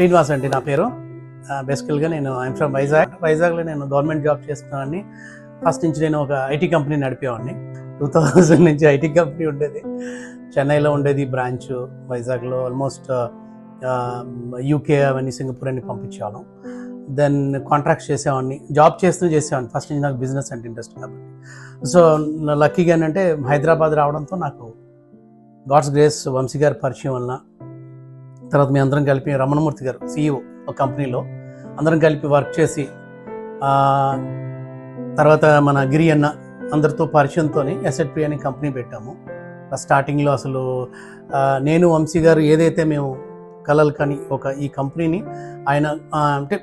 శ్రీనివాస్ అండి నా పేరు. బేసికల్గా ఐఎమ్ ఫ్రమ్ వైజాగ్లో నేను గవర్నమెంట్ జాబ్ చేస్తున్నాను. ఫస్ట్ నుంచి నేను ఒక ఐటీ కంపెనీ నడిపేవాడిని. 2000 నుంచి ఐటీ కంపెనీ ఉండేది. చెన్నైలో ఉండేది బ్రాంచ్, వైజాగ్లో ఆల్మోస్ట్ యూకే అవన్నీ సింగపూర్ అన్ని పంపించేవాళ్ళం. దెన్ కాంట్రాక్ట్స్ చేసేవాడిని, జాబ్ చేసేవాడిని. ఫస్ట్ నుంచి నాకు బిజినెస్ అంటే ఇంట్రెస్ట్ కాబట్టి. సో లక్కీగా ఏంటంటే హైదరాబాద్ రావడంతో నాకు గాడ్స్ గ్రేస్ వంశీ గారి పరిచయం వలన, తర్వాత మీ అందరం కలిపి రమణమూర్తి గారు CEO ఒక కంపెనీలో అందరం కలిపి వర్క్ చేసి, తర్వాత మన గిరి అన్న అందరితో పరిచయంతో ఎస్ఎట్పి అనే కంపెనీ పెట్టాము. స్టార్టింగ్లో అసలు నేను వంశీ గారు ఏదైతే మేము కలలు కానీ ఈ కంపెనీని ఆయన అంటే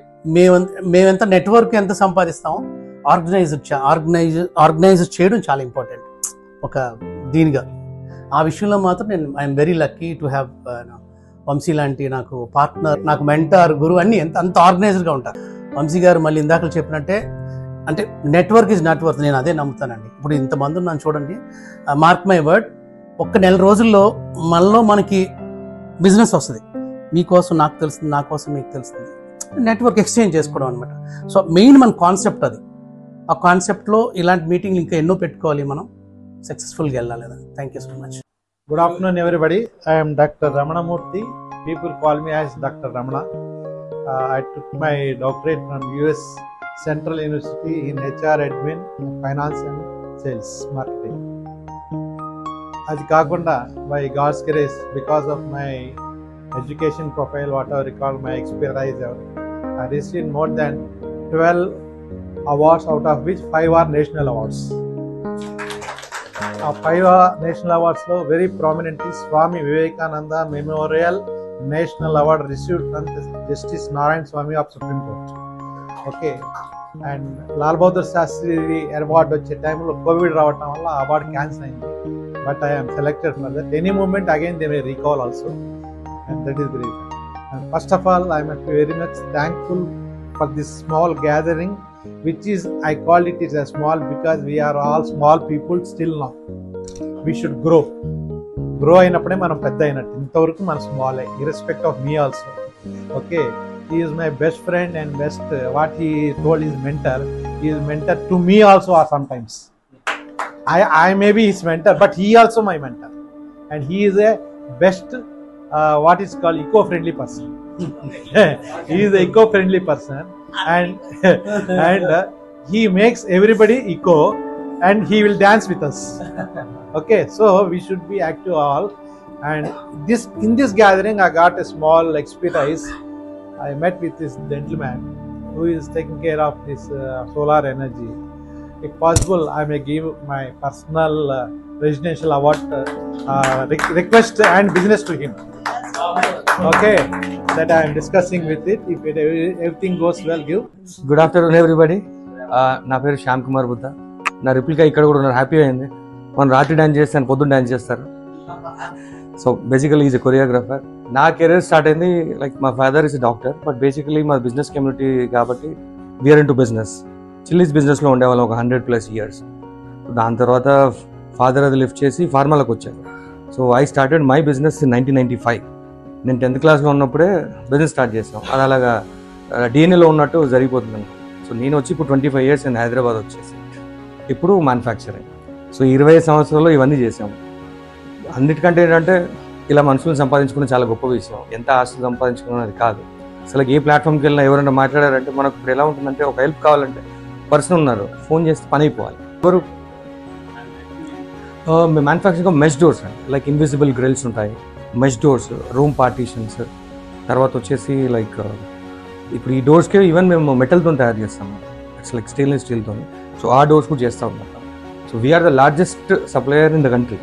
మేమెంత నెట్వర్క్ ఎంత సంపాదిస్తామో ఆర్గనైజ్ చేయడం చాలా ఇంపార్టెంట్ ఒక దీనిగా. ఆ విషయంలో మాత్రం I'm very lucky to have Vamshi లాంటి నాకు పార్ట్నర్, నాకు మెంటర్, గురువు అన్నీ అంత ఆర్గనైజ్డ్గా ఉంటారు. వంశీ గారు మళ్ళీ ఇందాక చెప్పినట్టే అంటే నెట్వర్క్ ఈజ్ నెట్ వర్త్. నేను అదే నమ్ముతానండి. ఇప్పుడు ఇంతమంది ఉన్నాను చూడండి, మార్క్ మై వర్డ్, ఒక్క నెల రోజుల్లో మనకి బిజినెస్ వస్తుంది. మీకోసం నాకు తెలుస్తుంది, నా కోసం మీకు తెలుస్తుంది. నెట్వర్క్ ఎక్స్చేంజ్ చేసుకోవడం అనమాట. సో మెయిన్ మన కాన్సెప్ట్ అది. ఆ కాన్సెప్ట్లో ఇలాంటి మీటింగ్లు ఇంకా ఎన్నో పెట్టుకోవాలి, మనం సక్సెస్ఫుల్గా వెళ్ళాలి. Thank you so much. Good afternoon, everybody. I am Dr. Ramanamurthy. People call me as Dr. Ramana. I took my doctorate from US Central University in HR Admin, Finance and Sales Marketing. Adi kaakunda by God's grace, because of my education profile, whatever you call my expertise, I received more than 12 awards, out of which 5 are national awards. 5 national అవార్డ్స్లో very prominently Swami Vivekananda memorial national award received from justice Narayana Swami of supreme court. Okay, and Lal Bahadur Shastri award వచ్చే టైంలో Covid రావటం వల్ల ఆ award cancel అయింది. But I'm selected for that. Any moment again they may recall also, and that is very. And first of all I'm very much thankful for this small gathering, which is, I call it is a small because we are all small people still now. We should grow అయినప్పుడే మనం పెద్ద అయినట్టు. ఇంతవరకు మనం small, irrespective of me also. Okay, he is my best friend and best, what he told his mentor, he is mentor to me also sometimes. I may be his mentor, but he also my mentor, and he is a best what is called eco-friendly person. He is an eco-friendly person, and he makes everybody eco, and he will dance with us. Okay, so we should be active all. And in this gathering I got a small expertise. I met with this gentleman who is taking care of this solar energy. If possible, I may give my personal residential award request and business to him. Okay, that I am discussing with it. If everything goes well, give. Good afternoon, everybody. నా పేరు శ్యామ్ కుమార్ బుద్ధ. నా replica ఇక్కడ కూడా ఉన్నారు. Happy అయింది. మనం రాత్రి dance చేస్తాను, పొద్దున్న డాన్స్ చేస్తారు. So basically is a choreographer. నా కెరీర్ స్టార్ట్ అయింది లైక్ మా father is doctor, but basically మా బిజినెస్ కమ్యూనిటీ కాబట్టి we are into business. Chillies బిజినెస్లో ఉండేవాళ్ళం ఒక 100+ years. దాని తర్వాత ఫాదర్ అది లిఫ్ట్ చేసి ఫార్మాలకు వచ్చారు. So I started my business in 1995. నేను 10th క్లాస్లో ఉన్నప్పుడే బిజినెస్ స్టార్ట్ చేసాం. అది అలాగా డిఎన్ఏలో ఉన్నట్టు జరిగిపోతుంది. సో నేను వచ్చి ఇప్పుడు 25 years నేను హైదరాబాద్ వచ్చేసి ఇప్పుడు మ్యానుఫ్యాక్చరింగ్. సో 20 సంవత్సరాల్లో ఇవన్నీ చేసాము. అన్నిటికంటే ఏంటంటే ఇలా మనుషులను సంపాదించుకునే చాలా గొప్ప విషయం. ఎంత ఆస్తులు సంపాదించుకున్నది కాదు. అసలు ఏ ప్లాట్ఫామ్కి వెళ్ళినా ఎవరైనా మాట్లాడారంటే మనకు ఇప్పుడు ఎలా ఉంటుందంటే ఒక హెల్ప్ కావాలంటే పర్సన్ ఉన్నారు, ఫోన్ చేస్తే పని అయిపోవాలి. ఎవరు మేము మ్యానుఫ్యాక్చరింగ్ మెష్ డోర్స్ అండి, లైక్ ఇన్విజిబుల్ గ్రిల్స్ ఉంటాయి, మెష్ డోర్స్, రూమ్ పార్టీషన్స్, తర్వాత వచ్చేసి లైక్ ఇప్పుడు ఈ డోర్స్కి ఈవెన్ మేము మెటల్తో తయారు చేస్తాము. ఇట్స్ లైక్ స్టెయిన్లెస్ స్టీల్తో. సో ఆ డోర్స్ కూడా చేస్తూ ఉంటాం. So we're the largest supplier in the country.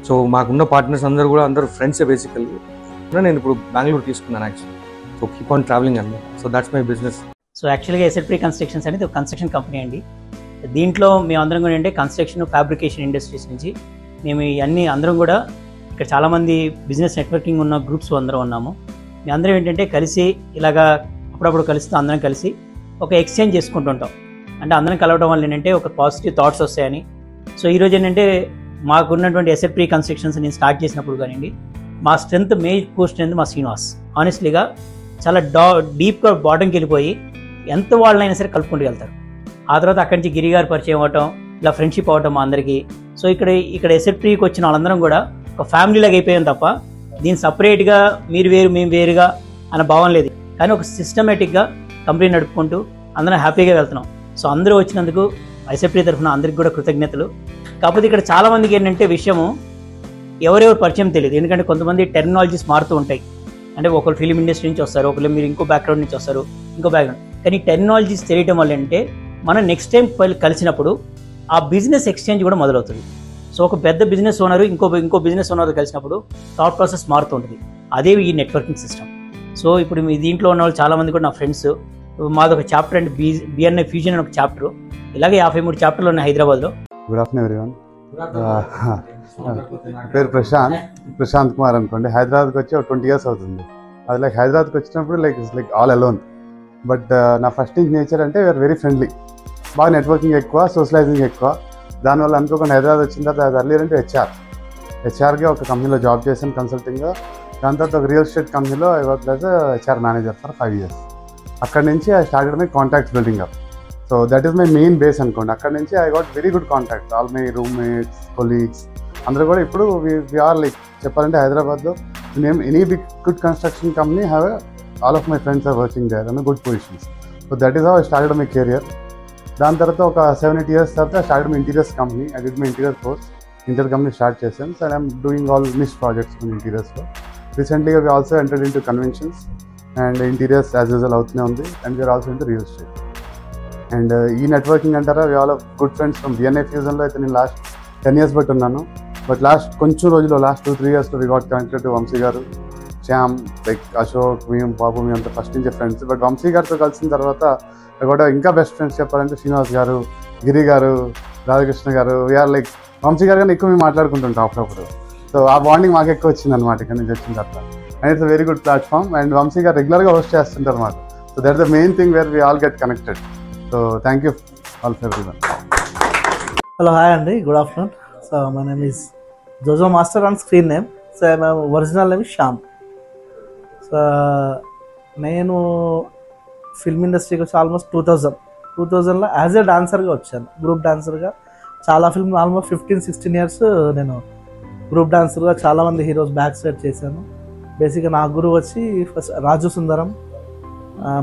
So మాకున్న పార్ట్నర్స్ అందరూ ఫ్రెండ్సే బేసికల్లీ. నేను ఇప్పుడు బెంగళూరు తీసుకున్నాను actually. So keep on travelling అన్నమాట. So that's my business. So యాక్చువల్గా ఎస్ఎట్పి కన్స్ట్రక్షన్స్ అనేది ఒక కన్స్ట్రక్షన్ కంపెనీ అండి. దీంట్లో మేము అందరం కూడా అంటే కన్స్ట్రక్షన్, ఫ్యాబ్రికేషన్ ఇండస్ట్రీస్ నుంచి మేము ఇవన్నీ అందరం కూడా ఇక్కడ చాలామంది బిజినెస్ నెట్వర్కింగ్ ఉన్న గ్రూప్స్ అందరం ఉన్నాము. మేము అందరం ఏంటంటే కలిసి ఇలాగా అప్పుడప్పుడు కలుస్తూ అందరం కలిసి ఒక ఎక్స్చేంజ్ చేసుకుంటుంటాం. అంటే అందరం కలవడం వల్ల ఏంటంటే ఒక పాజిటివ్ థాట్స్ వస్తాయని. సో ఈరోజు ఏంటంటే మాకున్నటువంటి ఎస్ఎట్పి కన్స్ట్రక్షన్స్ నేను స్టార్ట్ చేసినప్పుడు కానివ్వండి, మా స్ట్రెంత్ మెయిన్ స్ట్రెంత్ మా శ్రీనివాస్. ఆనెస్ట్లీగా చాలా డీప్గా బాటంకి వెళ్ళిపోయి ఎంత వాళ్ళనైనా సరే కలుపుకుంటూ వెళ్తారు. ఆ తర్వాత అక్కడి నుంచి గిరి గారు పరిచయం అవ్వటం, ఇలా ఫ్రెండ్షిప్ అవ్వటం మా అందరికీ. సో ఇక్కడ ఎస్ఎఫ్టీకి వచ్చిన వాళ్ళందరం కూడా ఒక ఫ్యామిలీ లాగా అయిపోయాం తప్ప దీన్ని సపరేట్గా మీరు వేరు మేము వేరుగా అన్న భావం లేదు. కానీ ఒక సిస్టమేటిక్గా కంపెనీ నడుపుకుంటూ అందరం హ్యాపీగా వెళ్తున్నాం. సో అందరూ వచ్చినందుకు ఎస్ఎఫ్టీ తరఫున అందరికి కూడా కృతజ్ఞతలు. కాకపోతే ఇక్కడ చాలామందికి ఏంటంటే విషయము ఎవరెవరు పరిచయం తెలియదు. ఎందుకంటే కొంతమంది టెక్నాలజీస్ మారుతూ ఉంటాయి. అంటే ఒకరు ఫిలిం ఇండస్ట్రీ నుంచి వస్తారు, ఒకరు మీరు ఇంకో బ్యాక్గ్రౌండ్ నుంచి వస్తారు, ఇంకో బ్యాక్గ్రౌండ్. కానీ టెక్నాలజీస్ తెలియటం వల్ల అంటే మనం నెక్స్ట్ టైం కలిసినప్పుడు ఆ బిజినెస్ ఎక్స్చేంజ్ కూడా మొదలవుతుంది. సో ఒక పెద్ద బిజినెస్ ఓనరు ఇంకో బిజినెస్ ఓనర్ కలిసినప్పుడు థాట్ ప్రాసెస్ మారుతూ ఉంటుంది. అదే ఈ నెట్వర్కింగ్ సిస్టమ్. సో ఇప్పుడు మీ దీంట్లో ఉన్న వాళ్ళు చాలామంది కూడా నా ఫ్రెండ్స్. మాది ఒక చాప్టర్ అంటే బిఎన్ఐ ఫ్యూజన్ అని ఒక చాప్టర్. ఇలాగే 53 చాప్టర్లు ఉన్నాయి హైదరాబాద్లో. Good afternoon everyone. పేరు ప్రశాంత్ కుమార్ అనుకోండి. హైదరాబాద్కి వచ్చి ఒక 20 years అవుతుంది. అది లైక్ హైదరాబాద్కి వచ్చినప్పుడు లైక్ ఆల్ అలోన్. బట్ నా ఫస్ట్ థింగ్ నేచర్ అంటే వీఆర్ వెరీ ఫ్రెండ్లీ, బాగా నెట్వర్కింగ్ ఎక్కువ, సోషలైజింగ్ ఎక్కువ. దానివల్ల అనుకోకుండా హైదరాబాద్ వచ్చిన తర్వాత అర్లియర్ అంటే హెచ్ఆర్గా ఒక కంపెనీలో జాబ్ చేశాను కన్సల్టింగ్గా. దాని తర్వాత ఒక రియల్ ఎస్టేట్ కంపెనీలో I work as HR manager for 5 years. అక్కడి నుంచి I started my contacts building up. So that is my main base అనుకోండి. అక్కడ నుంచి I got very good contact. All my roommates, colleagues అందరూ కూడా ఇప్పుడు వీఆర్ లైక్ చెప్పాలంటే హైదరాబాద్లో name any big good construction company have all of my friends are working there అన్న good positions. So that is how I started my career. దాని తర్వాత ఒక 7-8 years తర్వాత started my interiors company. I did my interior course, inter company start చేశాను. So I'm doing all niche projects in ఇంటీరియర్స్లో. రీసెంట్లీగా we also entered in to conventions and interiors as usual అవుతూనే ఉంది. And we're also in to real estate. And ఈ networking అంటారా, we all of good friends from BNI ఫ్యూజన్లో అయితే నేను last 10 years బట్టి ఉన్నాను. బట్ లాస్ట్ కొంచెం రోజుల్లో లాస్ట్ 2-3 yearsలో we got connected to Vamshi garu, Shyam, like Ashok, మేము బాబు, మేము అంతా ఫస్ట్ నుంచే ఫ్రెండ్స్. బట్ వంశీ గారితో కలిసిన తర్వాత కూడా ఇంకా బెస్ట్ ఫ్రెండ్స్ చెప్పాలంటే శ్రీనివాస్ గారు, గిరి గారు, రాధాకృష్ణ గారు. వీఆర్ లైక్ వంశీ గారు కానీ ఎక్కువ మేము మాట్లాడుకుంటుంటాం అప్పుడప్పుడు. సో ఆ బాండింగ్ మాకు ఎక్కువ వచ్చింది అనమాట ఇక్కడ నుంచి వచ్చిన తర్వాత. And it's a very good platform. And Vamshi garu రెగ్యులర్గా హోస్ట్ చేస్తుంటారు అనమాట. So that the main thing where we all get connected. So thank you all for everyone. Hello, hi అండి, good afternoon. So my name is Jojo master on screen name. So my original name Shyam. So నేను film ఇండస్ట్రీకి వచ్చి almost 2000లో as a డాన్సర్గా వచ్చాను, group డాన్సర్గా. చాలా film almost 15-16 years నేను group డాన్సర్గా చాలామంది heroes back side చేశాను. బేసిక్గా నా గురువు వచ్చి ఫస్ట్ రాజు సుందరం,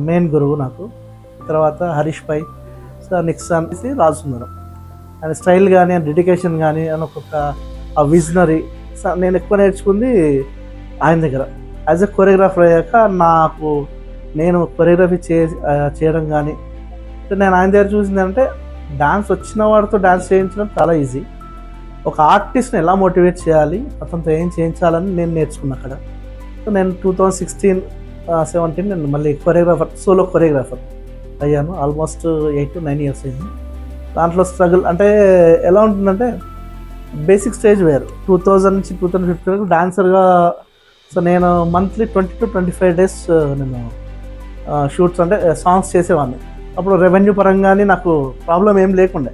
మెయిన్ గురువు నాకు. తర్వాత హరీష్ పై, సో నెక్స్ట్ అనేసి రాజు సుందరం. అండ్ స్టైల్ కానీ డెడికేషన్ కానీ అని ఒక్కొక్క ఆ విజనరీ నేను ఎక్కువ నేర్చుకుంది ఆయన దగ్గర. యాజ్ ఎ కొరియోగ్రాఫర్ అయ్యాక నేను కొరియోగ్రఫీ చేయడం కానీ నేను ఆయన దగ్గర చూసిందంటే డాన్స్ వచ్చిన వాడితో డాన్స్ చేయించడం చాలా ఈజీ. ఒక ఆర్టిస్ట్ని ఎలా మోటివేట్ చేయాలి, అతనితో ఏం చేయించాలని నేను నేర్చుకున్నా అక్కడ. సో నేను 2016-17 నేను మళ్ళీ సోలో కొరియోగ్రాఫర్ అయ్యాను. ఆల్మోస్ట్ 8-9 years అయింది. దాంట్లో స్ట్రగుల్ అంటే ఎలా ఉంటుందంటే బేసిక్ స్టేజ్ వేరు. 2000 నుంచి 2015 వరకు డాన్సర్గా. సో నేను మంత్లీ 20-25 days నేను షూట్స్ అంటే సాంగ్స్ చేసేవాడిని. అప్పుడు రెవెన్యూ పరంగానే నాకు ప్రాబ్లం ఏం లేకుండే,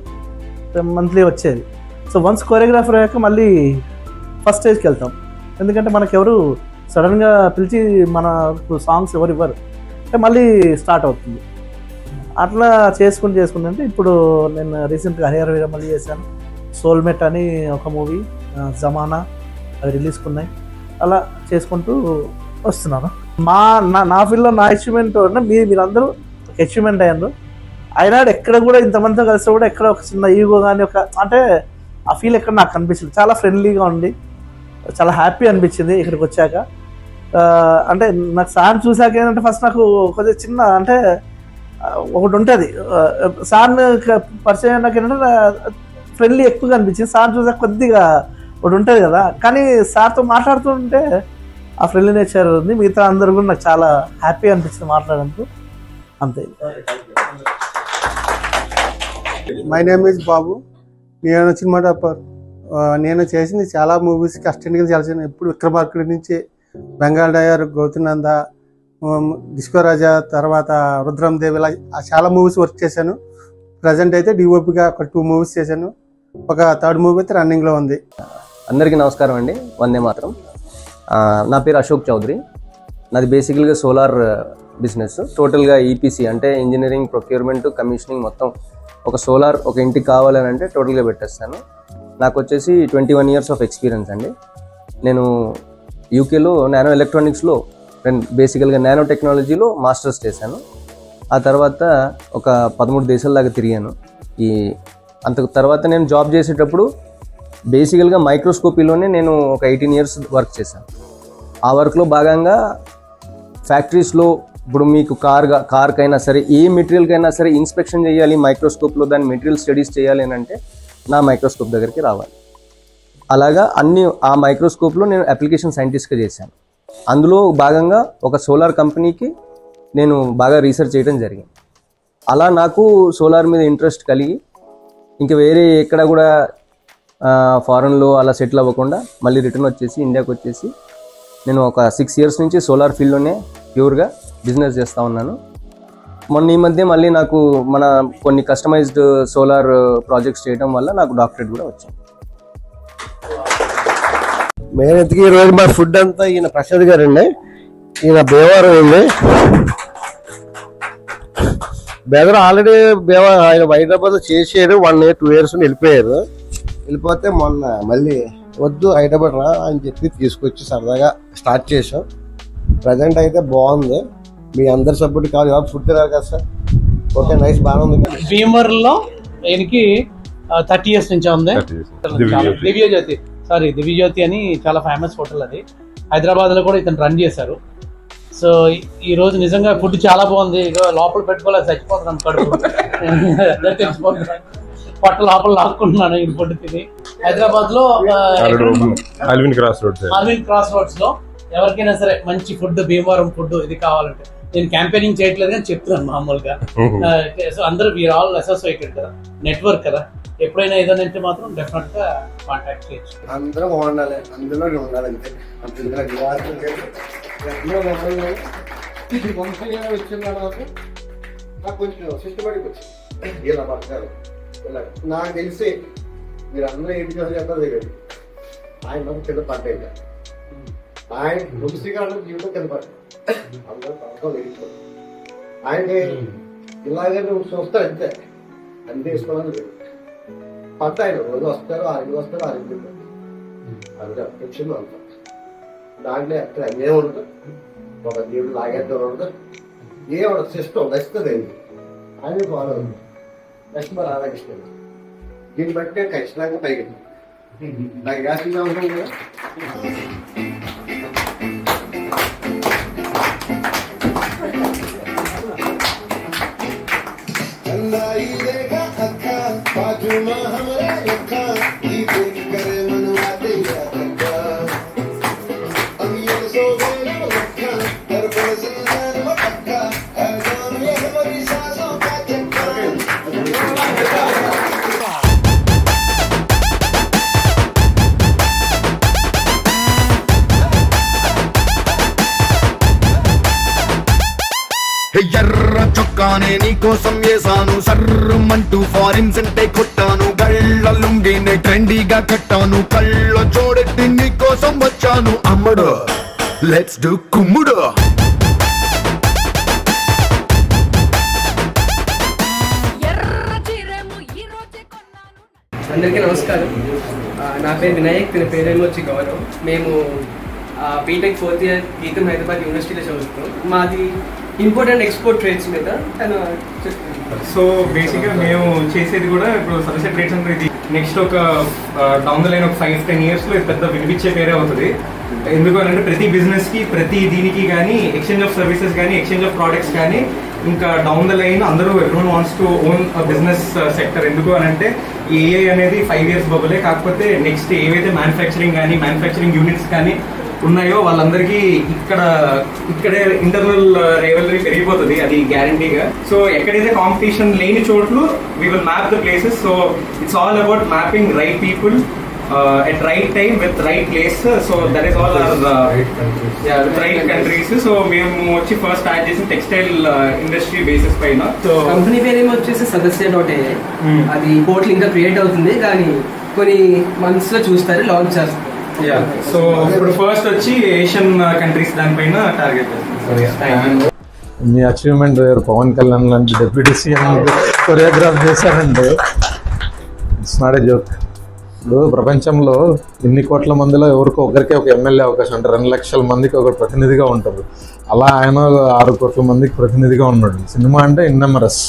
మంత్లీ వచ్చేది. సో వన్స్ కొరియోగ్రాఫర్ అయ్యాక మళ్ళీ ఫస్ట్ స్టేజ్కి వెళ్తాం. ఎందుకంటే మనకెవరు సడన్గా పిలిచి మనకు సాంగ్స్ ఎవరు ఇవ్వరు, అంటే మళ్ళీ స్టార్ట్ అవుతుంది. అట్లా చేసుకుంటే ఇప్పుడు నేను రీసెంట్గా హరిహర వీరమల్లి చేశాను. సోల్మేట్ అని ఒక మూవీ, జమానా, అవి రిలీజ్కున్నాయి. అలా చేసుకుంటూ వస్తున్నాను. నా ఫీల్డ్లో నా అచీవ్మెంట్ అంటే మీరందరూ అచీవ్మెంట్ అయ్యారు. అయినా ఎక్కడ కూడా ఇంతమందితో కలిసి కూడా ఎక్కడ ఒక చిన్న ఈగో కానీ అంటే ఆ ఫీల్ ఎక్కడ నాకు అనిపించింది. చాలా ఫ్రెండ్లీగా ఉండి చాలా హ్యాపీ అనిపించింది ఇక్కడికి వచ్చాక. అంటే నాకు సార్ చూసాక ఏంటంటే ఫస్ట్ నాకు కొద్దిగా చిన్న అంటే ఒకటి ఉంటుంది, సార్ని పరిచయం నాకు ఏంటంటే ఫ్రెండ్లీ ఎక్కువగా అనిపించింది. సార్ చూసాక కొద్దిగా ఒకటి ఉంటుంది కదా, కానీ సార్తో మాట్లాడుతుంటే ఆ ఫ్రెండ్లీ నేచర్ ఉంది. మిగతా అందరూ కూడా నాకు చాలా హ్యాపీ అనిపించింది మాట్లాడడానికి. అంతే. మై నేమ్ ఈజ్ బాబు. నేను సినిమా టాపర్. నేను చేసింది చాలా మూవీస్ కష్టంగా చేసిన. ఇప్పుడు విక్రమార్కుడి నుంచి బెంగాల్ డయర్, గౌతమ్నంద, డిస్కో రాజా, తర్వాత రుద్రం దేవి, ఇలా చాలా మూవీస్ వర్క్ చేశాను. ప్రజెంట్ అయితే డిఓపిగా ఒక 2 movies చేశాను. ఒక 3rd మూవీ అయితే రన్నింగ్లో ఉంది. అందరికీ నమస్కారం అండి, వందే మాత్రం. నా పేరు అశోక్ చౌదరి. నాది బేసికల్గా సోలార్ బిజినెస్. టోటల్గా ఈపీసీ అంటే ఇంజనీరింగ్, ప్రొక్యూర్మెంట్, కమిషనింగ్ మొత్తం ఒక సోలార్ ఒక ఇంటికి కావాలని అంటే టోటల్గా పెట్టేస్తాను. నాకు వచ్చేసి 21 years ఆఫ్ ఎక్స్పీరియన్స్ అండి. నేను యూకేలో నానో ఎలక్ట్రానిక్స్లో బేసికల్గా నానో టెక్నాలజీలో మాస్టర్స్ చేశాను. ఆ తర్వాత ఒక 13 దేశాల దాకా తిరిగాను. అంత తర్వాత నేను జాబ్ చేసేటప్పుడు బేసికల్గా మైక్రోస్కోపీలోనే నేను ఒక 18 years వర్క్ చేశాను. ఆ వర్క్లో భాగంగా ఫ్యాక్టరీస్లో ఇప్పుడు మీకు కార్కైనా సరే ఏ మెటీరియల్కైనా సరే ఇన్స్పెక్షన్ చేయాలి మైక్రోస్కోప్లో, దాని మెటీరియల్ స్టడీస్ చేయాలి అని అంటే నా మైక్రోస్కోప్ దగ్గరికి రావాలి. అలాగా ఆ మైక్రోస్కోప్లో నేను అప్లికేషన్ సైంటిస్ట్గా చేశాను. అందులో భాగంగా ఒక సోలార్ కంపెనీకి నేను బాగా రీసెర్చ్ చేయడం జరిగింది. అలా నాకు సోలార్ మీద ఇంట్రెస్ట్ కలిగి ఇంకా వేరే ఎక్కడ కూడా ఫారెన్లో అలా సెటిల్ అవ్వకుండా మళ్ళీ రిటర్న్ వచ్చేసి ఇండియాకి వచ్చేసి నేను ఒక 6 years నుంచి సోలార్ ఫీల్డ్లోనే ప్యూర్గా బిజినెస్ చేస్తూ ఉన్నాను. మొన్న ఈ మధ్య మళ్ళీ నాకు కొన్ని కస్టమైజ్డ్ సోలార్ ప్రాజెక్ట్స్ చేయడం వల్ల నాకు డాక్టరేట్ కూడా వచ్చింది. మెయిన్ ఎందుకు ఈరోజు మా ఫుడ్ అంతా ఈయన ప్రసాద్ గారు అండి, ఈయన భీమవరం అండి. బెదర్ ఆల్రెడీ ఆయన హైదరాబాద్లో చేసారు 1 year 2 years వెళ్ళిపోయారు. వెళ్ళిపోతే మొన్న మళ్ళీ వద్దు హైదరాబాద్ రా అని చెప్పి తీసుకొచ్చి సరదాగా స్టార్ట్ చేసాం. ప్రజెంట్ అయితే బాగుంది. మీ అందరి సపోర్ట్ కావాలి, ఫుడ్ తినాలి కదా సార్. ఓకే, నైస్, బాగా ఉంది. భీమవరంలో ఈయనకి 30 years నుంచి ఉంది. దివ్యజ్యోతి అని చాలా ఫేమస్ హోటల్ అది. హైదరాబాద్లో కూడా ఇతను రన్ చేశారు. సో ఈ రోజు నిజంగా ఫుడ్ చాలా బాగుంది. లోపల పెట్టుకోలేదు, చచ్చిపోతున్నాను, కడుపు తెలిసిపోతున్నాను, పొట్ట లోపల లాక్కుంటున్నాను ఈ ఫుడ్ తిని. హైదరాబాద్ లో ఆల్విన్ క్రాస్ రోడ్స్ లో ఎవరికైనా సరే మంచి ఫుడ్, భీమవరం ఫుడ్ ఇది కావాలంటే, నేను క్యాంపెయినింగ్ చేయట్లేదు కానీ చెప్తున్నాను మామూలుగా. సో అందరూ వీఆర్ ఆల్ అసోసియేటెడ్ కదా, నెట్వర్క్ కదా, ఎప్పుడైనా ఏదైనా మాత్రం డెఫినెట్ గా కాంటాక్ట్ చేయొచ్చు. అందరూ బాగుండాలి, అందులో ఉండాలంటే వచ్చిన తర్వాత నాకు కొంచెం సిస్టమేటిక్ వచ్చింది. ఇలా బతకాలి, ఇలా నాకు తెలిసి మీరు అందరూ ఏంటి చేస్తారు దగ్గర ఆయన కింద పడ్డాయి. ఆయన ముగిసిగా జీవితం కింద పడ్డాయి. అందరూ పథకం వేసుకోవాలి. ఆయనకి ఇలాగే నువ్వు చూస్తారు అంతే, అంతే వేసుకోవాలని లేదు. పట్ట ఆయన రోజు వస్తారు, 6 వస్తారు, 6 అందులో వచ్చింది అంత. దాంట్లో ఎక్కడ అన్నే ఉండదు, ఒక దేవుడు లాగేద్దాం ఉండదు, ఏ ఉండదు. సిస్టమ్ నచ్చుతుంది అయింది ఆయన ఫాలో అవుతుంది. నెక్స్ట్ మరి రాధాకృష్ణ దీన్ని బట్టి ఖచ్చితంగా పైకి నాకు గ్యాసింగ్ అవసరం కదా. ఎర్ర చొక్కానే నీకోసం వేసాను, సర్రమంటూ ఫారిన్స్ అంటే కొట్టాను, గళ్ళ లుంగినే ట్రెండీగా కట్టాను, కళ్ళ చూడెట్టి నీకోసం వచ్చాను. అమ్మడు లెట్స్ డు కుమ్ముడు. అందరికీ నమస్కారం. నా పేరు వినాయక్, తన పేరేమో వచ్చి గౌరవ్. మేము బీటెక్ 4th year గీతం హైదరాబాద్ యూనివర్సిటీలో చదువుతాం. మాది ఇంపోర్ట్ అండ్ ఎక్స్పోర్ట్ ట్రేడ్స్ మీద. సో బేసిక్గా మేము చేసేది కూడా ఇప్పుడు సబ్సిడీ ట్రేడ్స్ అంటే ఇది నెక్స్ట్ ఒక డౌన్ ద లైన్ ఒక 5-10 yearsలో ఇది పెద్ద వినిపించే పేరే అవుతుంది. ఎందుకు అంటే ప్రతి బిజినెస్కి, ప్రతి దీనికి కానీ ఎక్స్చేంజ్ ఆఫ్ సర్వీసెస్ కానీ, ఎక్స్చేంజ్ ఆఫ్ ప్రోడక్ట్స్ కానీ, ఇంకా డౌన్ ద లైన్ అందరూ everyone wants to own business sector. ఎందుకు అని అంటే ఏఐ అనేది 5 years బబులే. కాకపోతే నెక్స్ట్ ఏవైతే మ్యానుఫ్యాక్చరింగ్ యూనిట్స్ కానీ ఉన్నాయో వాళ్ళందరికీ ఇక్కడే ఇంటర్నల్ రైవలరీ పెరిగిపోతుంది, అది గ్యారంటీగా. సో ఎక్కడైతే కాంపిటీషన్ లేని చోట్లు we will map the places. So it's all about mapping right people at right time with right place. So that is all our right countries. So మేము వచ్చి ఫస్ట్ స్టార్ట్ చేసిన textile industry basis పైన. So company పేరు ఏమో వచ్చేసి సదస్య.ai. అది portal ఇంకా create అవుతుంది, కానీ కొన్ని మంత్స్ లో చూస్తారు, లాంచ్ చేస్తారు. సో ఇప్పుడు ఫస్ట్ వచ్చి ఏషియన్ కంట్రీస్ దానిపైన టార్గెట్ చేస్తాం. మీ అచీవ్మెంట్ పవన్ కళ్యాణ్ లాంటి డిప్యూటీ సీఎం కొరియోగ్రాఫ్ చేశారంటే ఇట్స్ నాట్ ఏ జోక్. ఇప్పుడు ప్రపంచంలో ఇన్ని కోట్ల మందిలో ఎవరికో ఒకరికే ఒక ఎమ్మెల్యే అవకాశం అంటే 2 లక్షల మందికి ఒక ప్రతినిధిగా ఉంటారు. అలా ఆయన 6 కోట్ల మందికి ప్రతినిధిగా ఉన్నాడు. సినిమా అంటే ఇన్నెమరస్.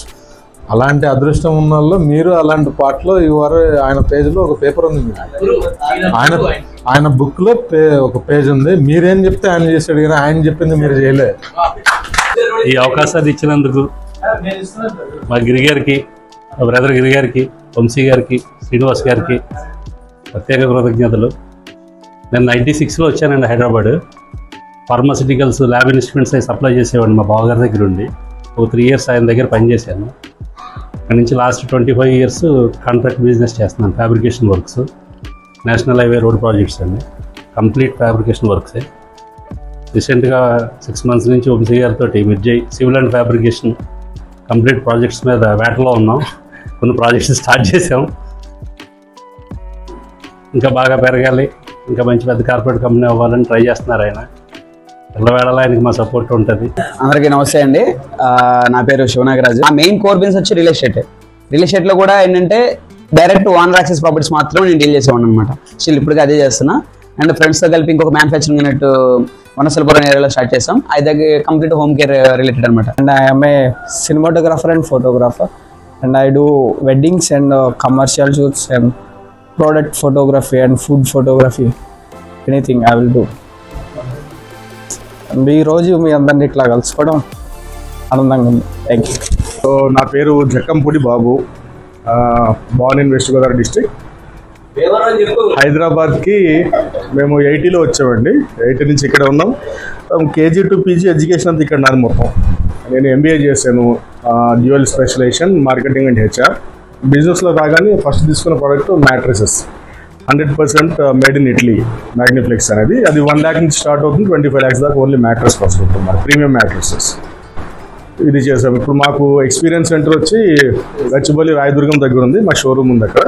అలాంటి అదృష్టం ఉన్న వాళ్ళు మీరు అలాంటి పాటలో ఇవారు ఆయన పేజ్లో ఒక పేపర్ ఉంది. ఆయన బుక్లో ఒక పేజ్ ఉంది. మీరేం చెప్తే ఆయన చేశాడు కానీ ఆయన చెప్పింది మీరు చేయలేదు. ఈ అవకాశాన్ని ఇచ్చినందుకు మా గిరి గారికి, మా బ్రదర్ గిరి గారికి, వంశీ గారికి, శ్రీనివాస్ గారికి ప్రత్యేక కృతజ్ఞతలు. నేను 96లో వచ్చానండి హైదరాబాద్. ఫార్మాసిటికల్స్ ల్యాబ్ ఇన్స్ట్రుమెంట్స్ అవి సప్లై చేసేవాడిని మా బావగారి దగ్గర ఉండి. ఒక 3 years ఆయన దగ్గర పనిచేశాను. అక్కడి నుంచి లాస్ట్ 25 years కాంట్రాక్ట్ బిజినెస్ చేస్తున్నాను. Fabrication works, national highway road projects అండి, కంప్లీట్ ఫ్యాబ్రికేషన్ వర్క్సే. రీసెంట్గా 6 months నుంచి వంశీ గారితో మిర్జై civil and fabrication complete projects మీద వేటలో ఉన్నాం. కొన్ని ప్రాజెక్ట్స్ స్టార్ట్ చేసాం. ఇంకా బాగా పెరగాలి, ఇంకా మంచి పెద్ద కార్పొరేట్ కంపెనీ అవ్వాలని ట్రై చేస్తున్నారు ఆయన. ఎల్లవేళలా ఆయనకి మా సపోర్ట్ ఉంటుంది. అందరికీ నమస్తే అండి. నా పేరు శివనాగరాజు. నా మెయిన్ కోర్ బిజినెస్ వచ్చి రియల్ ఎస్టేట్. రియల్ ఎస్టేట్లో కూడా ఏంటంటే డైరెక్ట్ ఓనర్ యాక్సెస్ ప్రాపర్టీస్ మాత్రం నేను డీల్ చేసేవాడిని అనమాట. స్టిల్ ఇప్పటికీ అదే చేస్తున్నా. అండ్ ఫ్రెండ్స్తో కలిపి ఇంకొక మ్యానుఫ్యాక్చరింగ్ యూనిట్ వనసలపురం ఏరియాలో స్టార్ట్ చేసాం. అది కంప్లీట్ హోమ్ కేర్ రిలేటెడ్ అనమాట. And I am a cinematographer and photographer, and I do weddings and commercial shoots and product photography and food photography. Anything I will do. ఈ రోజు మీ అందరినీ ఇట్లా కలుసుకోవడం ఆనందంగా ఉంది. Thank you. సో నా పేరు Jakkampudi Babu. Born in west Godavari district. హైదరాబాద్కి మేము 80లో వచ్చామండి. 80 నుంచి ఇక్కడ ఉన్నాం. కేజీ టు పీజీ ఎడ్యుకేషన్ అంతా ఇక్కడ నాది మొత్తం. నేను ఎంబీఏ చేశాను, dual specialisation marketing and HR. బిజినెస్లో రాగానే ఫస్ట్ తీసుకున్న product mattresses, 100% made in Italy, Magniflex అనేది. అది 1 lakh నుంచి స్టార్ట్ అవుతుంది, 25 lakhs దాకా ఓన్లీ మ్యాట్రెస్ కాస్ట్ ఉంటుంది, మరి ప్రీమియం మ్యాట్రెసెస్. ఇది చేసాం. ఇప్పుడు మాకు ఎక్స్పీరియన్స్ సెంటర్ వచ్చి గచ్చిబౌలి రాయదుర్గం దగ్గర ఉంది. మా షోరూమ్ ఉంది అక్కడ.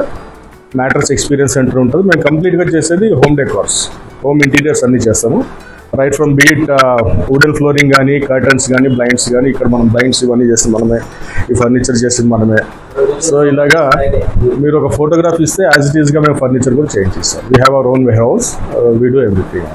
మ్యాట్రెస్ ఎక్స్పీరియన్స్ సెంటర్ ఉంటుంది. మేము కంప్లీట్గా చేసేది హోమ్ డెకార్స్, హోమ్ ఇంటీరియర్స్ అన్నీ చేస్తాము. Right from beat wooden flooring కానీ, కర్టన్స్ కానీ, బ్లైండ్స్ కానీ. ఇక్కడ మనం బ్లైండ్స్ ఇవన్నీ చేస్తుంది మనమే, ఈ ఫర్నిచర్ చేసింది మనమే. సో ఇలాగా మీరు ఒక ఫోటోగ్రాఫ్ ఇస్తే యాజ్ ఇట్ ఈస్గా మేము ఫర్నిచర్ కూడా చేంజ్ చేస్తాం. We have our own way house, we do everything.